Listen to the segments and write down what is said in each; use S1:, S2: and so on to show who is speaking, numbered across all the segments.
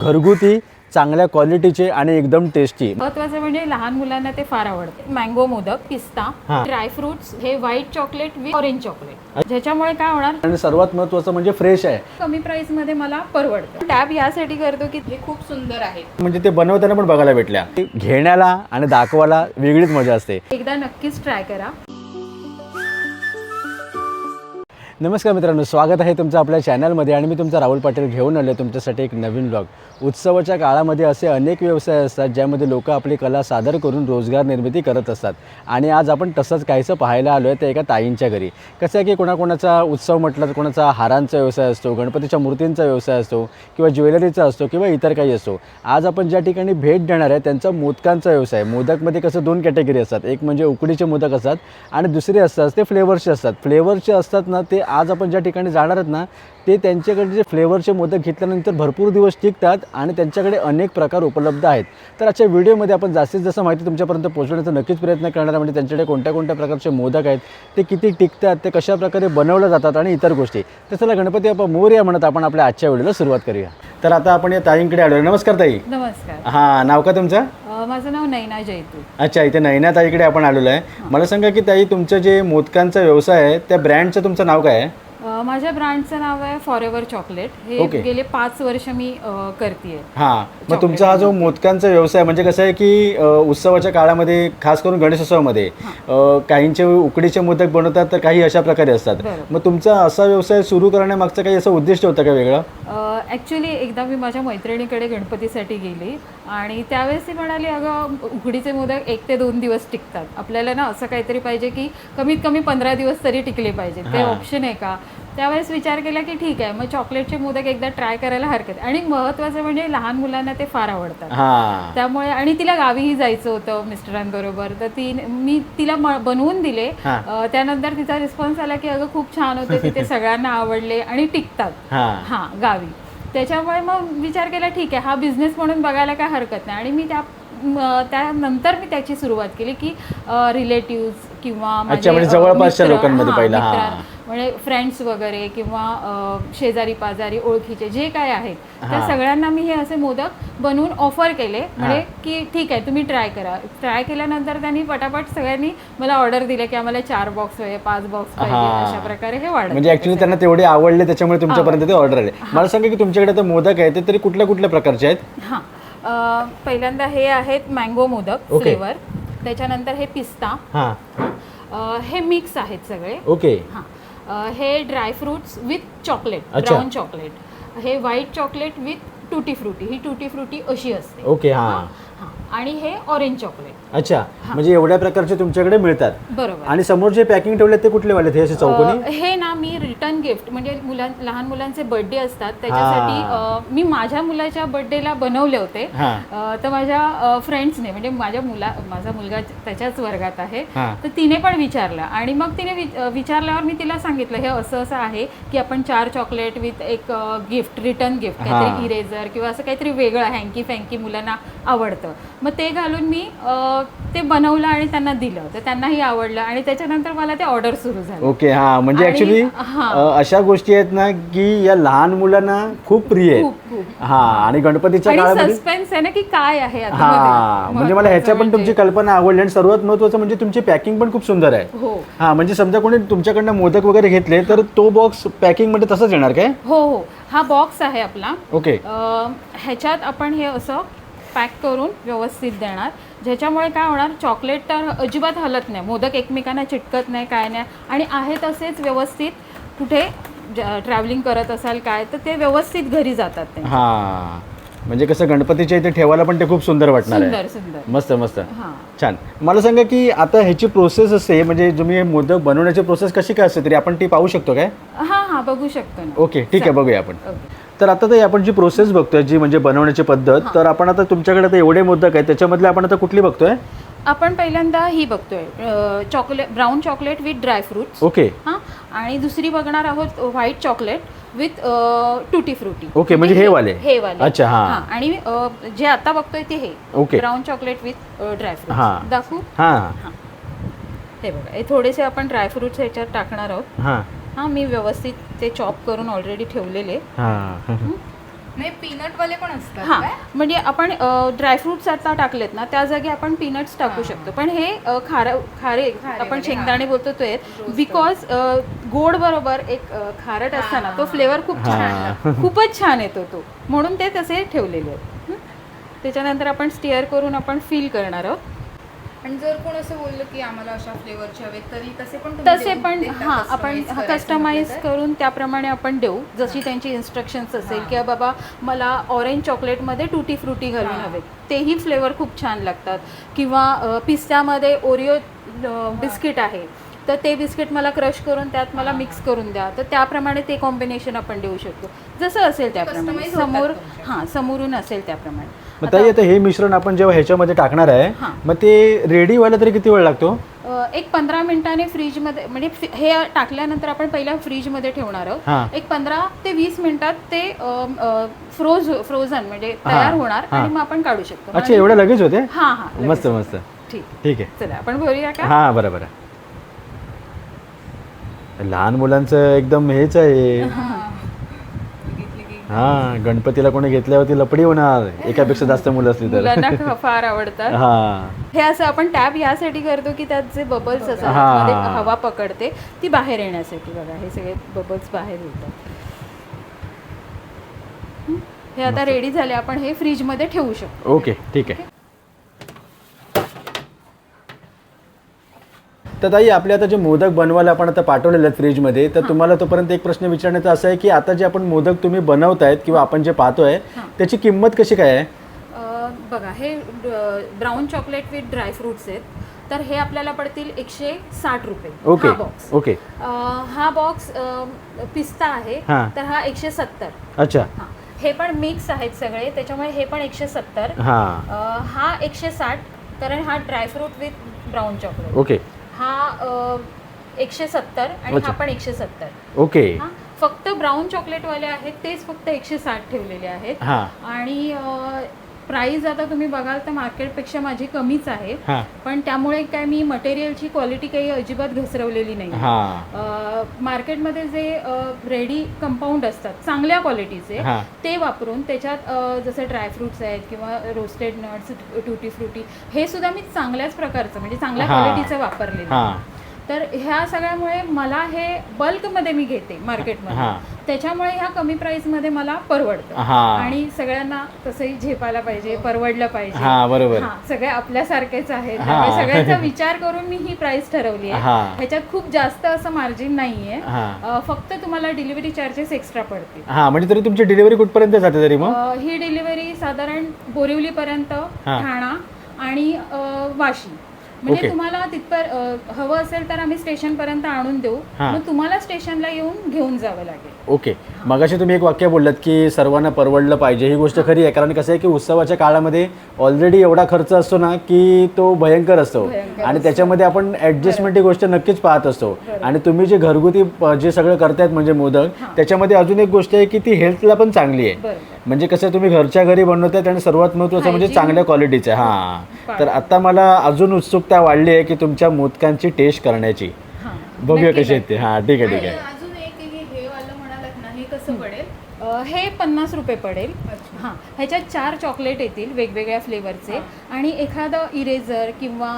S1: घरगुती चांगल्या क्वालिटीचे आणि एकदम टेस्टी।
S2: महत्वाचं म्हणजे लहान मुलांना ते फार आवडते। मँगो मोदक, पिस्ता, ड्रायफ्रुट्स, हे white chocolate with orange chocolate, ज्याच्यामुळे काय होणार
S1: आणि सर्वात महत्त्वाचं म्हणजे फ्रेश आहे,
S2: कमी प्राइस मध्ये मला परवडतं। टॅब यासाठी करतो की हे खूप सुंदर आहे,
S1: म्हणजे ते बनवताना पण बघायला भेटल्या, घेण्याला आणि दाखवायला वेगळीच मजा असते।
S2: एकदा नक्कीच ट्राय करा।
S1: नमस्कार मित्रांनो, स्वागत आहे तुमचं आपल्या चॅनलमध्ये आणि मी तुमचा राहुल पाटील घेऊन आलो तुमच्यासाठी एक नवीन ब्लॉग। उत्सवाच्या काळामध्ये असे अनेक व्यवसाय असतात ज्यामध्ये लोक आपली कला सादर करून रोजगार निर्मिती करत असतात आणि आज आपण तसंच काहीसं पाहायला आलो आहे ते एका ताईंच्या घरी। कसं आहे की कोणाकोणाचा उत्सव म्हटलं तर कोणाचा हारांचा व्यवसाय असतो, गणपतीच्या मूर्तींचा व्यवसाय असतो किंवा ज्वेलरीचा असतो किंवा इतर काही असतो। आज आपण ज्या ठिकाणी भेट देणार आहे त्यांचा मोदकांचा व्यवसाय। मोदकमध्ये कसं दोन कॅटेगरी असतात, एक म्हणजे उकडीचे मोदक असतात आणि दुसरे असतात ते फ्लेवरचे असतात। फ्लेवरचे असतात ना, ते आज आपण ज्या ठिकाणी जाणार आहेत ना ते त्यांच्याकडे जे फ्लेवरचे मोदक घेतल्यानंतर भरपूर दिवस टिकतात आणि त्यांच्याकडे अनेक प्रकार उपलब्ध आहेत। तर आजच्या व्हिडिओमध्ये आपण जास्तीत जास्त माहिती तुमच्यापर्यंत पोहोचवण्याचा नक्कीच प्रयत्न करणार आहे। म्हणजे त्यांच्याकडे कोणत्या कोणत्या प्रकारचे मोदक आहेत, ते किती टिकतात, ते कशा प्रकारे बनवले जातात आणि इतर गोष्टी। तर चला गणपती बाप्पा मोरया म्हणत आपण आपल्या आजच्या व्हिडिओला सुरुवात करूया। तर आता आपण या ताईंकडे आलो। नमस्कार ताई।
S2: नमस्कार।
S1: हां, नाव का तुमचं?
S2: माझं नाव नैना जैतू।
S1: अच्छा, इथे नैना ताईकडे आपण आलेलो आहे। मला सांगा की ताई, तुमचं जे मोदकांचा व्यवसाय आहे त्या ब्रँडचं तुमचं नाव काय आहे?
S2: माझ्या ब्रँडचं नाव आहे फॉरएव्हर चॉकलेट। हे गेले 5 वर्ष मी करतेय।
S1: हां, मग तुमचा हा जो मोदकांचा व्यवसाय म्हणजे कसं आहे की उत्सवाच्या काळामध्ये खास करून गणेशोत्सवामध्ये काहींचे उकडीचे मोदक बनवतात तर काही अशा प्रकारे असतात। मग तुमचा असा व्यवसाय सुरू करण्यामागचं काही असं उद्दिष्ट होतं का वेगळं?
S2: ॲक्च्युली एकदा मी माझ्या मैत्रिणीकडे गणपतीसाठी गेली आणि त्यावेळेस ती म्हणाली, अगं उकडीचे मोदक 1 ते 2 दिवस टिकतात, आपल्याला ना असं काहीतरी पाहिजे की कमीत कमी 15 दिवस तरी टिकले पाहिजे, ते ऑप्शन आहे का? त्यावेळेस विचार केला की ठीक आहे, मग चॉकलेटचे मोदक एकदा ट्राय करायला हरकत आहे। आणि महत्त्वाचं म्हणजे लहान मुलांना ते फार आवडतात, त्यामुळे आणि तिला गावीही जायचं होतं मिस्टरांबरोबर, तर मी तिला बनवून दिले। त्यानंतर तिचा रिस्पॉन्स आला की अगं खूप छान होते, तिथे सगळ्यांना आवडले आणि टिकतात हां गावी। त्याच्यामुळे मग विचार केला ठीक आहे, हा बिझनेस म्हणून बघायला काय हरकत नाही। आणि मी त्यानंतर मी त्याची सुरुवात केली की रिलेटिव्स किंवा
S1: म्हणजे जवळपासच्या लोकांमध्ये पहिला
S2: म्हणजे फ्रेंड्स वगैरे किंवा शेजारी पाजारी ओळखीचे जे काय आहेत त्या सगळ्यांना मी हे असे मोदक बनवून ऑफर केले। म्हणजे की ठीक आहे तुम्ही ट्राय करा। ट्राय केल्यानंतर त्यांनी पटापट सगळ्यांनी मला ऑर्डर दिले की आम्हाला 4 बॉक्स पाहिजे, 5 बॉक्स पाहिजे, अशा प्रकारे हे वाढत।
S1: म्हणजे ऍक्च्युली त्यांना तेवढे आवडले त्याच्यामुळे तुमच्यापर्यंत ते ऑर्डर आले। मला सांगा की तुमच्याकडे तर मोदक आहेत ते तरी कुठल्या कुठल्या प्रकारचे आहेत?
S2: हां, पहिल्यांदा हे आहेत मँगो मोदक फ्लेवर, त्याच्यानंतर हे पिस्ता, हे मिक्स आहेत सगळे।
S1: ओके।
S2: हां, हे dry fruits with chocolate, brown chocolate, हे व्हाईट चॉकलेट विथ टूटी फ्रुटी, ही टूटी फ्रुटी अशी असते।
S1: ओके। हां,
S2: आणि हे ऑरेंज चॉकलेट।
S1: अच्छा, म्हणजे एवढ्या प्रकारचे तुमच्याकडे मिळतात।
S2: बरोबर।
S1: आणि समोर जे पॅकिंग ठेवले ते कुठले वाले? हे असे चौकोनी?
S2: हे ना मी रिटर्न गिफ्ट, म्हणजे लहान मुलांचे बर्थडे असतात त्याच्यासाठी मी माझ्या मुलाच्या बर्थडेला बनवले होते। तर माझ्या फ्रेंड्सने, म्हणजे माझा मुलगा त्याच्याच वर्गात आहे, तर तिने पण विचारलं आणि मग तिने विचारल्यावर मी तिला सांगितलं हे असं असं आहे की आपण 4 चॉकलेट विथ एक गिफ्ट, रिटर्न गिफ्ट, काहीतरी इरेझर किंवा असं काहीतरी वेगळं हँकी फँकी मुलांना आवडतं, मग ते घालून मी ते बनवलं आणि त्यांना दिलं, तर त्यांनाही आवडलं आणि त्याच्यानंतर मला ते ऑर्डर सुरू झालं।
S1: ओके। हां, म्हणजे ऍक्च्युली अशा गोष्टी आहेत ना की या लहान मुलांना खूप प्रिय आहेत। हां, आणि गणपतीच्या काळामध्ये
S2: सस्पेन्स आहे ना की काय आहे आता।
S1: हां, म्हणजे मला ह्याच्या पण तुमची कल्पना आवडली आणि सर्वात महत्त्वाचं म्हणजे तुमची पॅकिंग पण खूप सुंदर आहे। हां, म्हणजे समजा कोणी तुमच्याकडनं मोदक वगैरे घेतले तर तो बॉक्स पॅकिंग मध्ये तसंच येणार काय?
S2: हो, हा बॉक्स आहे आपला।
S1: ओके।
S2: ह्याच्यात आपण हे असं पॅक करून व्यवस्थित देणार, ज्याच्यामुळे काय होणार, चॉकलेट तर अजिबात हलत नाही, मोदक एकमेकांना चिटकत नाही, काय नाही, आणि आहे तसेच व्यवस्थित कुठे ट्रॅव्हलिंग करत असाल काय तर ते व्यवस्थित घरी जातात ते।
S1: हां, म्हणजे कसं गणपतीच्या इथे ठेवायला पण ते खूप सुंदर वाटणार आहे।
S2: सुंदर,
S1: मस्त मस्त, छान। मला सांगा की आता ह्याची प्रोसेस असते, म्हणजे तुम्ही मोदक बनवण्याची प्रोसेस कशी काय असते तरी आपण ती पाहू शकतो काय?
S2: हां, बघू शकतो ना।
S1: ओके, ठीक आहे, बघूया आपण। तर आता ते आपण जी प्रोसेस बघतोय, जी म्हणजे बनवण्याची पद्धत, तर आपण आता तुमच्याकडे आता एवढे मोदक आहेत त्याच्यामधले आपण आता कुठली बघतोय?
S2: आपण पहिल्यांदा ही बघतोय brown chocolate with dry fruits.
S1: Okay.
S2: हां, आणि दुसरी बघणार आहोत व्हाईट चॉकलेट विथ टूटी फ्रुटी।
S1: ओके, म्हणजे हे वाले? अच्छा।
S2: हां, आणि जे आता बघतोय ते हे
S1: okay,
S2: brown chocolate with dry fruits. दाखवू?
S1: हां,
S2: हे बघा, हे थोडेसे आपण ड्रायफ्रुट्स ह्याच्यात टाकणार आहोत। हां, मी व्यवस्थित ते चॉप करून ऑलरेडी ठेवलेले।
S3: नाही पीनट वाले पण असतात
S2: हां
S3: काय?
S2: म्हणजे आपण ड्रायफ्रुट्स आता टाकलेत ना त्या जागी आपण पीनट्स टाकू शकतो पण हे खारे आपण शेंगदाणे बोलतो ते बिकॉज गोड बरोबर एक खारट असताना तो फ्लेवर खूप छान खूपच छान येतो तो म्हणून ते तसे ठेवलेले आहेत त्याच्यानंतर आपण स्टिअर करून आपण फिल करणार आहोत
S3: आणि जर कोण असं बोललं की आम्हाला अशा फ्लेवरचे हवेत तरी तसे पण तुम्ही
S2: तसे
S3: देऊन
S2: पण
S3: देता
S2: हां
S3: customize
S2: आपण
S3: करायचं
S2: कस्टमाइज
S3: म्हटलं तर?
S2: करून त्याप्रमाणे आपण देऊ जशी त्यांची इन्स्ट्रक्शन्स असेल किंवा बाबा मला ऑरेंज चॉकलेटमध्ये टूटी फ्रुटी घालून हवे तेही फ्लेवर खूप छान लागतात किंवा पिस्त्यामध्ये ओरिओ बिस्किट आहे तर ते बिस्किट मला क्रश करून त्यात मला मिक्स करून द्या तर त्याप्रमाणे ते कॉम्बिनेशन आपण देऊ शकतो जसं असेल त्याप्रमाणे
S3: Customize होतात
S2: समोर
S3: तुमच्याकडे.
S2: हां समोरून असेल त्याप्रमाणे
S1: मग ताई आता हे मिश्रण आपण जेव्हा ह्याच्यामध्ये टाकणार आहे
S2: हां.
S1: मग ते रेडी व्हायला तरी किती वेळ लागतो?
S2: एक 15 मिनिटाने फ्रीजमध्ये म्हणजे हे टाकल्यानंतर आपण पहिला फ्रीजमध्ये ठेवणार
S1: हां.
S2: आहोत एक 15 ते 20 मिनिटात ते फ्रोझन म्हणजे तयार होणार
S1: हां.
S2: आणि मग आपण काढू शकतो
S1: अच्छा एवढं लगेच होते?
S2: हां हां
S1: मस्त मस्त
S2: ठीक
S1: ठीक आहे.
S2: चला आपण भरूया का
S1: हां बरं बरं. लहान मुलांचं एकदम हेच आहे.
S3: बघितली की
S1: हां गणपतीला कोणी घेतल्यावरती लपडी होणार एकापेक्षा जास्त मुलं असली तर.
S2: मुलांना फार आवडतात
S1: हां
S2: हे असं आपण टॅप यासाठी करतो की त्यात जे बबल्स असतात
S1: हां.
S2: मध्ये हवा पकडते ती बाहेर येण्यासाठी बघा हे सगळे बबल्स बाहेर येतात हे आता रेडी झाले आपण हे फ्रीजमध्ये ठेवू शकतो
S1: ओके ठीक आहे. तर ताई आपले आता जे मोदक बनवायला आपण आता पाठवलेले आहेत फ्रीजमध्ये तर तुम्हाला तोपर्यंत एक प्रश्न विचारण्याचा असा आहे की आता जे आपण मोदक तुम्ही बनवतायत किंवा आपण जे पाहतोय त्याची किंमत कशी काय आहे?
S2: बघा हे ब्राऊन चॉकलेट विथ ड्रायफ्रुट्स आहेत तर हे आपल्याला पडतील 160 रुपये
S1: ओके
S2: हा बॉक्स
S1: ओके
S2: हा बॉक्स पिस्ता आहे
S1: हां.
S2: तर हा 170
S1: अच्छा
S2: हां हे पण मिक्स आहेत सगळे त्याच्यामुळे हे पण 170
S1: हां
S2: हा 160 कारण हा dry fruit with brown chocolate
S1: okay
S2: हा 170 आणि
S1: अच्छा.
S2: हा पण 170
S1: ओके
S2: हां फक्त ब्राऊन चॉकलेटवाले आहेत तेच फक्त 160 ठेवलेले आहेत
S1: हां
S2: आणि प्राईस आता तुम्ही बघाल तर मार्केटपेक्षा माझी कमीच आहे
S1: हां
S2: पण त्यामुळे काय मी मटेरियलची क्वालिटी काही अजिबात घसरवलेली नाही
S1: हां
S2: मार्केटमध्ये जे रेडी कंपाऊंड असतात चांगल्या क्वालिटीचे
S1: हां.
S2: ते वापरून त्याच्यात जसे ड्रायफ्रुट्स आहेत किंवा रोस्टेड नट्स टुटी फ्रुटी हे सुद्धा मी चांगल्याच प्रकारचं म्हणजे चांगल्या
S1: हां.
S2: क्वालिटीचं वापरलेलं आहे.
S1: हां
S2: तर ह्या सगळ्यामुळे मला हे बल्कमध्ये मी घेते मार्केटमध्ये
S1: हां.
S2: त्याच्यामुळे ह्या कमी प्राईसमध्ये मला परवडतं
S1: हां.
S2: आणि सगळ्यांना तसंही झेपायला पाहिजे परवडलं पाहिजे
S1: हां बरोबर
S2: हां, सगळे आपल्यासारखेच आहेत
S1: हां.
S2: त्यामुळे सगळ्यांचा विचार करून मी ही प्राइस ठरवली आहे
S1: हां.
S2: ह्याच्यात खूप जास्त असं मार्जिन नाहीये
S1: हां
S2: फक्त तुम्हाला डिलिव्हरी चार्जेस एक्स्ट्रा पडतील
S1: हां म्हणजे तरी तुमची डिलिव्हरी कुठपर्यंत जाते तरी मग?
S2: ही डिलिव्हरी साधारण बोरिवलीपर्यंत
S1: हां.
S2: ठाणा आणि वाशी म्हणजे
S1: ओके.
S2: तुम्हाला तिथपर हवं असेल तर आम्ही स्टेशनपर्यंत आणून देऊ
S1: हां.
S2: मग तुम्हाला स्टेशनला येऊन घेऊन जावं लागेल
S1: ओके मगाशी तुम्ही एक वाक्य बोललात की सर्वांना परवडलं पाहिजे ही गोष्ट खरी आहे कारण कसं आहे की उत्सवाच्या काळामध्ये ऑलरेडी एवढा खर्च असतो ना की तो भयंकर असतो
S2: भयंकर
S1: आणि त्याच्यामध्ये आपण ॲडजस्टमेंट ही गोष्ट नक्कीच पाहत असतो आणि तुम्ही जे घरगुती जे सगळं करतायत म्हणजे मोदक त्याच्यामध्ये अजून एक गोष्ट आहे की ती हेल्थला पण चांगली आहे
S2: बरोबर
S1: म्हणजे कसं तुम्ही घरच्या घरी बनवतायत आणि सर्वात महत्त्वाचं म्हणजे
S2: Hygiene.
S1: चांगल्या क्वालिटीचं हां तर आता मला अजून उत्सुकता वाढली आहे की तुमच्या मोदकांची टेस्ट करण्याची
S2: हां
S1: बघूया
S2: नक्की,
S1: कशी आहेत ते हां ठीक आहे ठीक
S3: आणि
S1: आहे
S3: अजून एक हे वालं म्हणालात ना हे कसं पडेल?
S2: हे 50 रुपये पडेल
S3: अच्छा.
S2: हां ह्याच्यात 4 चॉकलेट येतील वेगवेगळ्या फ्लेवरचे आणि एखादं इरेझर किंवा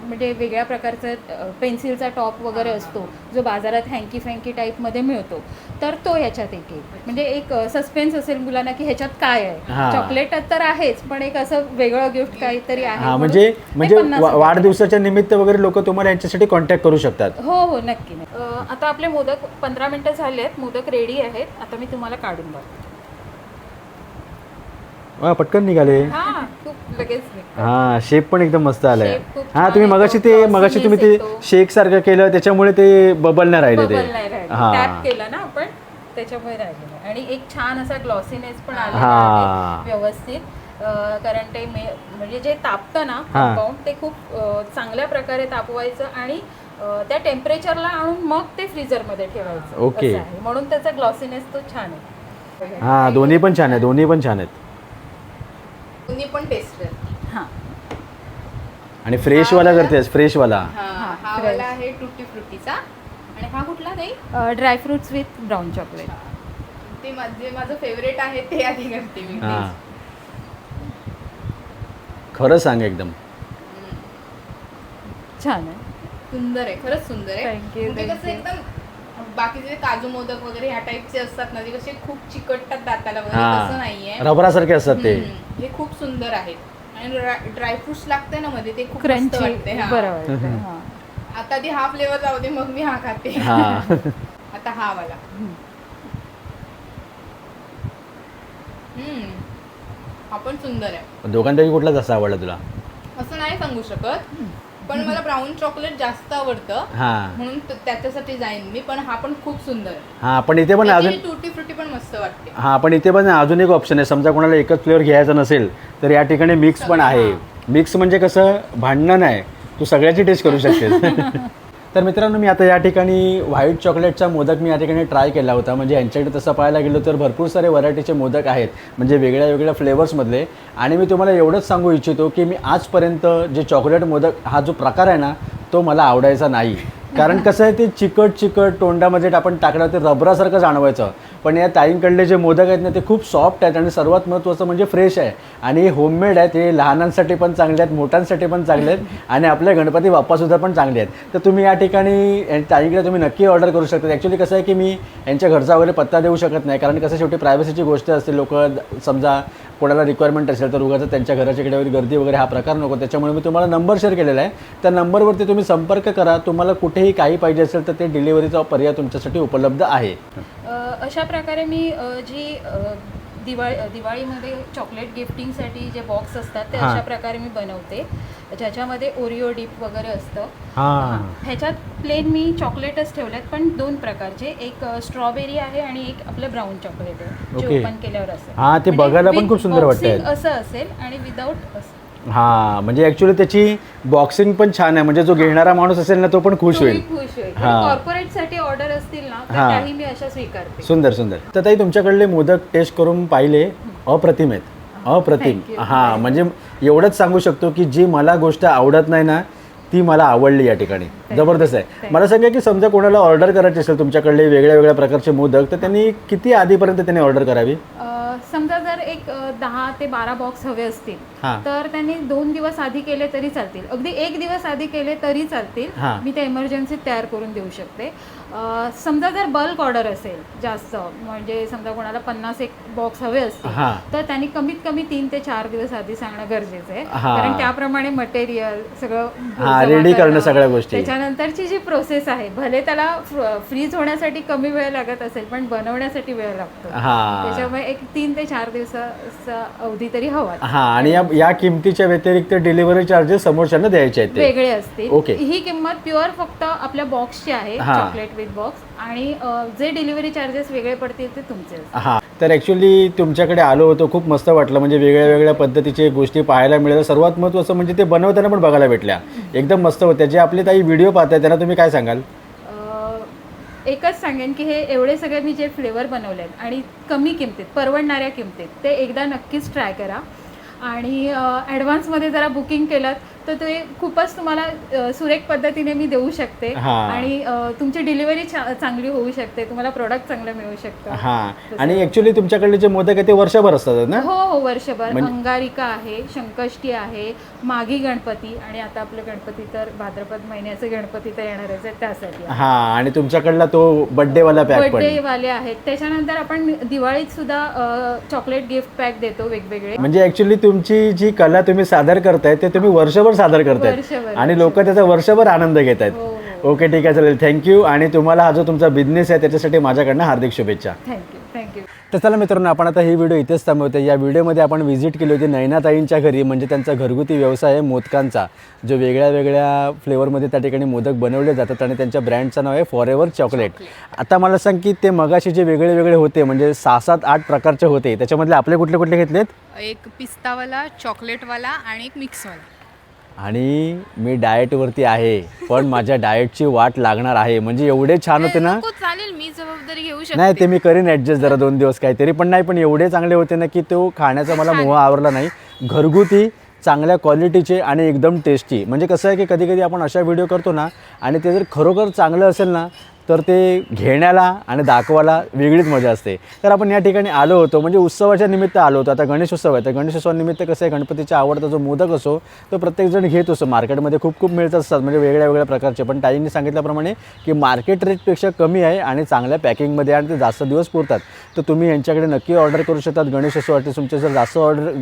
S2: म्हणजे वेगळ्या प्रकारचं पेन्सिलचा टॉप वगैरे असतो जो बाजारात हँकी फँकी टाईपमध्ये मिळतो तर तो ह्याच्यात एक येईल म्हणजे एक सस्पेन्स असेल मुलांना की ह्याच्यात काय आहे
S1: हां.
S2: चॉकलेट तर आहेच पण एक असं वेगळं गिफ्ट काहीतरी आहे
S1: हां
S2: म्हणून
S1: म्हणजे
S2: ते
S1: म्हणजे
S2: 50 रुपये.
S1: वाढदिवसाच्या निमित्त वगैरे लोक तुम्हाला यांच्यासाठी कॉन्टॅक्ट करू शकतात.
S2: हो हो नक्की नक्की आता आपले मोदक 15 मिनटं झाले आहेत मोदक रेडी आहेत आता मी तुम्हाला काढून बघते
S1: पटकन निघाले.
S2: हां खूप लगेच निघतं.
S1: हां शेप पण एकदम मस्त आलाय.
S2: Shape खूप
S1: हां
S2: छान
S1: तुम्ही
S2: येतो,
S1: मगाशी तुम्ही ते
S2: glossiness येतो.
S1: शेक सारखं केलं त्याच्यामुळे ते बबल नाही राहिले
S2: बबल नाही
S1: ते.
S2: राहिलं
S1: हां
S2: टॅप केलं ना आपण त्याच्यामुळे राहिलेलं आणि एक छान असा ग्लॉसीनेस पण आलेला
S1: हां.
S2: आहे व्यवस्थित कारण ते म्हणजे जे तापतं ना
S1: हां.
S2: कंपाऊंड ते खूप चांगल्या प्रकारे तापवायचं आणि त्या टेम्परेचरला आणून मग ते फ्रीजरमध्ये ठेवायचं
S1: ओके.
S2: असं आहे. म्हणून त्याचा ग्लॉसीनेस तो छान आहे.
S1: हां दोन्ही पण छान आहे दोन्ही पण छान आहेत
S3: दोन्ही पण टेस्टर.
S2: हां
S1: आणि फ्रेशवाला करतेस फ्रेशवाला.
S3: हा वाला आहे टुटी फ्रुटीचा आणि हा कुठला नाही
S2: ड्रायफ्रुट्स विथ ब्राऊन चॉकलेट
S3: ते माझं फेवरेट आहे ते आधी करते मी.
S1: हां खरं सांग एकदम
S2: छान आहे.
S3: सुंदर आहे, खरंच सुंदर आहे.
S2: Thank you,
S3: म्हणजे
S2: thank
S3: कसं
S2: you.
S3: एकदम बाकीचे काजू मोदक वगैरे ह्या टाईपचे असतात ना, ते कसे खूप चिकटतात दाताला वगैरे,
S1: हां
S3: तसं नाहीये.
S1: रबरासारखे असतात ते.
S3: हे खूप सुंदर आहेत आणि ड्रायफ्रुट्स लागते ना मध्ये, ते खूप मस्त
S2: क्रंची
S3: वाटते. हां.
S2: बरं वाटतं. हां.
S3: आता ती हा फ्लेवर जाऊ दे, मग मी हा खाते.
S1: हां
S3: आता हा वाला. हा पण सुंदर आहे.
S1: दोघांपैकी कुठला जास्त आवडला तुला?
S3: असं नाही सांगू शकत, पण मला ब्राऊन चॉकलेट जास्त आवडतं,
S1: हां
S3: म्हणून त्याच्यासाठी जाईन मी. पण हा पण खूप सुंदर आहे.
S1: हां पण इथे पण अजून
S3: टूटी फ्रुटी पण मस्त वाटते.
S1: हां पण इथे पण अजून एक ऑप्शन आहे. समजा कोणाला एकच फ्लेवर घ्यायचा नसेल तर या ठिकाणी मिक्स पण आहे. मिक्स म्हणजे कसं भांडणं नाही, तू सगळ्याची टेस्ट करू शकतेस. तर मित्रांनो मी आता या ठिकाणी व्हाईट चॉकलेटचा मोदक मी या ठिकाणी ट्राय केला होता. म्हणजे यांच्याकडे तसं पाहायला गेलो तर भरपूर सारे व्हरायटीचे मोदक आहेत, म्हणजे वेगळ्या वेगळ्या फ्लेवर्समधले. आणि मी तुम्हाला एवढंच सांगू इच्छितो की मी आजपर्यंत जे चॉकलेट मोदक हा जो प्रकार आहे ना तो मला आवडायचा नाही. कारण कसं आहे ते चिकट तोंडामध्ये आपण टाकलं ते रबरासारखं जाणवायचं. पण या ताईंकडले जे मोदक आहेत ना ते खूप सॉफ्ट आहेत आणि सर्वात महत्त्वाचं म्हणजे फ्रेश आहे आणि होममेड आहेत. हे लहानांसाठी पण चांगले आहेत, मोठ्यांसाठी पण चांगले आहेत आणि आपल्या गणपती बाप्पासुद्धा पण चांगले आहेत. तर तुम्ही या ठिकाणी ताईंकडे तुम्ही नक्की ऑर्डर करू शकता. ॲक्च्युली कसं आहे की मी यांच्या घरचा वगैरे पत्ता देऊ शकत नाही, कारण कसं शेवटी प्रायव्हसीची गोष्ट असते. लोक समजा कोणाला रिक्वायरमेंट असेल तर उगाच त्यांच्या घराच्या इकडे गर्दी वगैरे हा प्रकार नको. त्याच्यामुळे मी तुम्हाला नंबर शेअर केलेला आहे. त्या नंबरवरती तुम्ही संपर्क करा. तुम्हाला कुठेही काही पाहिजे असेल तर ते डिलिव्हरीचा पर्याय तुमच्यासाठी उपलब्ध आहे.
S2: अशा प्रकारे मी जी दिवाळीमध्ये चॉकलेट गिफ्टिंगसाठी जे बॉक्स असतात ते
S1: हां.
S2: अशा प्रकारे मी बनवते, ज्याच्यामध्ये ओरिओ डिप वगैरे असतं.
S1: हां
S2: ह्याच्यात प्लेन मी चॉकलेटच ठेवलेत, पण दोन प्रकारचे, एक स्ट्रॉबेरी आहे आणि एक आपलं ब्राऊन चॉकलेट आहे जे
S1: ओके.
S2: ओपन केल्यावर असं.
S1: हां, ते बघायला पण खूप सुंदर वाटतंय.
S2: असं असेल आणि विदाऊट असं.
S1: हां म्हणजे ॲक्च्युली त्याची बॉक्सिंग पण छान आहे. म्हणजे जो घेणारा माणूस असेल ना तो पण खुश होईल.
S2: खुश होईल.
S1: हां.
S2: कॉर्पोरेट साठी ऑर्डर असतील ना तर
S1: हां.
S2: त्याही मी अशा स्वीकारते.
S1: सुंदर सुंदर. तर ताई तुमच्याकडले मोदक टेस्ट करून पाहिले, अप्रतिम आहेत, अप्रतिम.
S2: Thank you.
S1: हां म्हणजे एवढंच सांगू शकतो की जी मला गोष्ट आवडत नाही ना ती मला आवडली या ठिकाणी. जबरदस्त आहे. मला सांगा की समजा कोणाला ऑर्डर करायची असेल तुमच्याकडले वेगळ्या वेगळ्या प्रकारचे मोदक तर त्यांनी किती आधीपर्यंत त्यांनी ऑर्डर करावी?
S2: समजा जर एक 10 ते 12 बॉक्स हवे असतील
S1: हां.
S2: तर त्यांनी 2 दिवस आधी केले तरी चालतील, अगदी 1 दिवस आधी केले तरी चालतील.
S1: हां.
S2: मी ते इमर्जन्सीत तयार करून देऊ शकते. समजा जर बल्क ऑर्डर असेल जास्त, म्हणजे समजा कोणाला 50 एक बॉक्स हवे असतील
S1: हां.
S2: तर त्यांनी कमीत कमी 3 ते 4 दिवस आधी सांगणं गरजेचं आहे.
S1: हां.
S2: कारण त्याप्रमाणे मटेरियल सगळं
S1: हां,
S2: जमा
S1: ready करणं सगळ्या गोष्टी.
S2: त्याच्यानंतरची जी प्रोसेस आहे, भले त्याला फ्रीज होण्यासाठी कमी वेळ लागत असेल पण बनवण्यासाठी वेळ लागतो.
S1: हां
S2: त्याच्यामुळे एक 3 ते 4 दिवसाचा अवधी तरी हवा.
S1: हां आणि या किमतीच्या व्यतिरिक्त डिलिव्हरी चार्जेस समोरच्यांना द्यायचे आहेत ते
S2: वेगळे असतील.
S1: ओके.
S2: ही किंमत प्युअर फक्त आपल्या बॉक्सची आहे,
S1: हां.
S2: चॉकलेट विथ बॉक्स, आणि जे डिलिव्हरी चार्जेस वेगळे पडतील ते तुमचे असतील.
S1: हां तर ॲक्च्युली तुमच्याकडे आलो होतो, खूप मस्त वाटलं. म्हणजे वेगळ्या वेगळ्या पद्धतीचे गोष्टी पाहायला मिळाल्या. सर्वात महत्त्वाचं म्हणजे ते बनवताना पण बघायला भेटल्या, एकदम मस्त होत्या. जे आपले ताई व्हिडिओ पाहताय त्यांना तुम्ही काय सांगाल?
S2: एकच सांगेन की हे एवढे सगळे मी जे फ्लेवर बनवले आहेत आणि कमी किमतीत, परवडणाऱ्या किमतीत, ते एकदा नक्कीच ट्राय करा. आणि ॲडव्हान्समध्ये जरा बुकिंग केलं तर ते खूपच तुम्हाला सुरेख पद्धतीने मी देऊ शकते.
S1: हां.
S2: आणि तुमची डिलिव्हरी चांगली होऊ शकते, तुम्हाला प्रोडक्ट चांगलं मिळू शकतं.
S1: हां आणि ॲक्च्युली तुमच्याकडले जे मोदक आहे ते वर्षभर असतात ना?
S2: हो वर्षभर. अंगारिका आहे, संकष्टी आहे, मागी गणपती, आणि आता आपले गणपती तर भाद्रपद महिन्याचे गणपती तर येणारच आहेत त्यासाठी.
S1: हां आणि तुमच्याकडला तो बड्डेवाला पॅक पण.
S2: बर्थडे वाले आहेत. त्याच्यानंतर आपण दिवाळीत सुद्धा चॉकलेट गिफ्ट पॅक देतो वेगवेगळे.
S1: म्हणजे ॲक्च्युली तुमची जी कला तुम्ही सादर करताय ते तुम्ही वर्षभर सादर करतायत
S2: वर्षभर.
S1: आणि लोक त्याचा वर्षभर आनंद घेत आहेत.
S2: हो.
S1: ओके ठीक आहे, चालेल. थँक्यू. आणि तुम्हाला हा जो तुमचा बिझनेस आहे त्याच्यासाठी माझ्याकडनं हार्दिक शुभेच्छा.
S2: थँक्यू.
S1: तर चला मित्रांनो, आपण आता ही व्हिडिओ इथेच थांबवते. या व्हिडिओमध्ये आपण व्हिजिट केली होती नयनाताईंच्या घरी, म्हणजे त्यांचा घरगुती व्यवसाय आहे मोदकांचा, जो वेगळ्या वेगळ्या फ्लेवरमध्ये त्या ठिकाणी मोदक बनवले जातात आणि त्यांच्या ब्रँडचं नाव आहे फॉरेवर चॉकलेट. आता मला सांग की ते मगाशी जे वेगळे वेगळे होते, म्हणजे 6-7-8 प्रकारचे होते, त्याच्यामधले आपले कुठले कुठले घेतलेत?
S3: एक पिस्तावाला, चॉकलेटवाला आणि एक मिक्सवाला.
S1: आणि मी डाएटवरती आहे, पण माझ्या डाएटची वाट लागणार आहे. म्हणजे एवढे छान होते ना.
S3: नको, चालेल, मी जबाबदारी घेऊ शकते.
S1: नाही ते मी करीन ॲडजस्ट जरा 2 दिवस काहीतरी, पण नाही, पण एवढे चांगले होते ना की तो खाण्याचा मला मोह आवरला नाही. घरगुती, चांगल्या क्वालिटीचे आणि एकदम टेस्टी. म्हणजे कसं आहे की कधी कधी आपण अशा व्हिडिओ करतो ना आणि ते जर खरोखर चांगलं असेल ना तर ते घेण्याला आणि दाखवायला वेगळीच मजा असते. तर आपण या ठिकाणी आलो होतो म्हणजे उत्सवाच्या निमित्त आलो होतो. आता गणेशोत्सव आहे, तर गणेशोत्सवानिमित्त कसं आहे, गणपतीचा आवडता जो मोदक असो तो प्रत्येकजण घेत असतो. मार्केटमध्ये खूप मिळत असतात म्हणजे वेगळ्या वेगळ्या प्रकारचे, पण ताईंनी सांगितल्याप्रमाणे की मार्केट रेटपेक्षा कमी आहे आणि चांगल्या पॅकिंगमध्ये आणि ते जास्त दिवस पुरतात. तर तुम्ही यांच्याकडे नक्की ऑर्डर करू शकतात. गणेशोत्सवासाठी तुमचे जर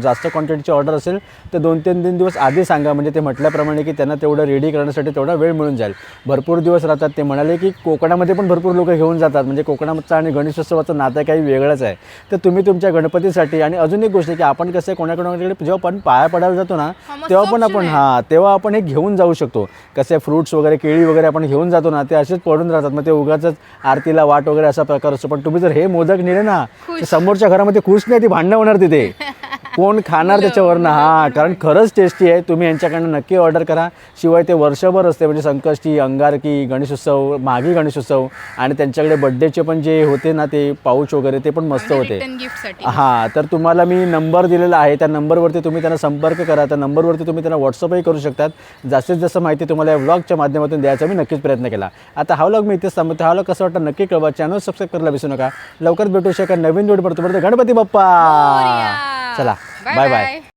S1: जास्त क्वांटिटीची ऑर्डर असेल तर 2-3 दिवस आधी सांगा, म्हणजे ते म्हटल्याप्रमाणे की त्यांना तेवढं रेडी करण्यासाठी तेवढा वेळ मिळून जाईल. भरपूर दिवस राहतात. ते म्हणाले की कोकणामध्ये पण भरपूर लोक घेऊन जातात, म्हणजे कोकणाचा आणि गणेशोत्सवाचं नातं काही वेगळंच आहे. तर तुम्ही तुमच्या गणपतीसाठी, आणि अजून एक गोष्ट की आपण कसं कोणाकडे जेव्हा आपण पाया पडायला जातो ना तेव्हा पण आपण तेव्हा आपण हे घेऊन जाऊ शकतो. कसे फ्रूट्स वगैरे, केळी वगैरे आपण घेऊन जातो ना, ते असेच पडून राहतात, मग ते उगाचच आरतीला वाट वगैरे असा प्रकार असतो. पण तुम्ही जर हे मोदक नेले ना तर समोरच्या घरामध्ये खुश नाही, ती भांडणं होणार तिथे. कोण खाणार त्याच्यावरनं. हां, कारण खरंच टेस्टी आहे. तुम्ही यांच्याकडनं नक्की ऑर्डर करा. शिवाय ते वर्षभर असते, म्हणजे संकष्टी, अंगारकी, गणेशोत्सव, माघी गणेशोत्सव, आणि त्यांच्याकडे बड्डेचे पण जे होते ना ते पाऊच वगैरे ते पण मस्त होते. हां, तर तुम्हाला मी नंबर दिलेला आहे, त्या नंबरवरती तुम्ही त्यांना संपर्क करा. त्या नंबरवरती तुम्ही त्यांना व्हॉट्सअपही करू शकतात. जास्तीत जास्त माहिती तुम्हाला या व्लॉगच्या माध्यमातून द्यायचा मी नक्कीच प्रयत्न केला. आता हा व्लॉग मी इथेच थांबवतो. हा व्लॉग कसं वाटतं नक्की कळवा. चॅनल सबस्क्राईब करायला विसरू नका. लवकरच भेटू शका नवीन व्हिडिओ. नवीन व्हिडिओ. गणपती बाप्पा. चला, बाय बाय.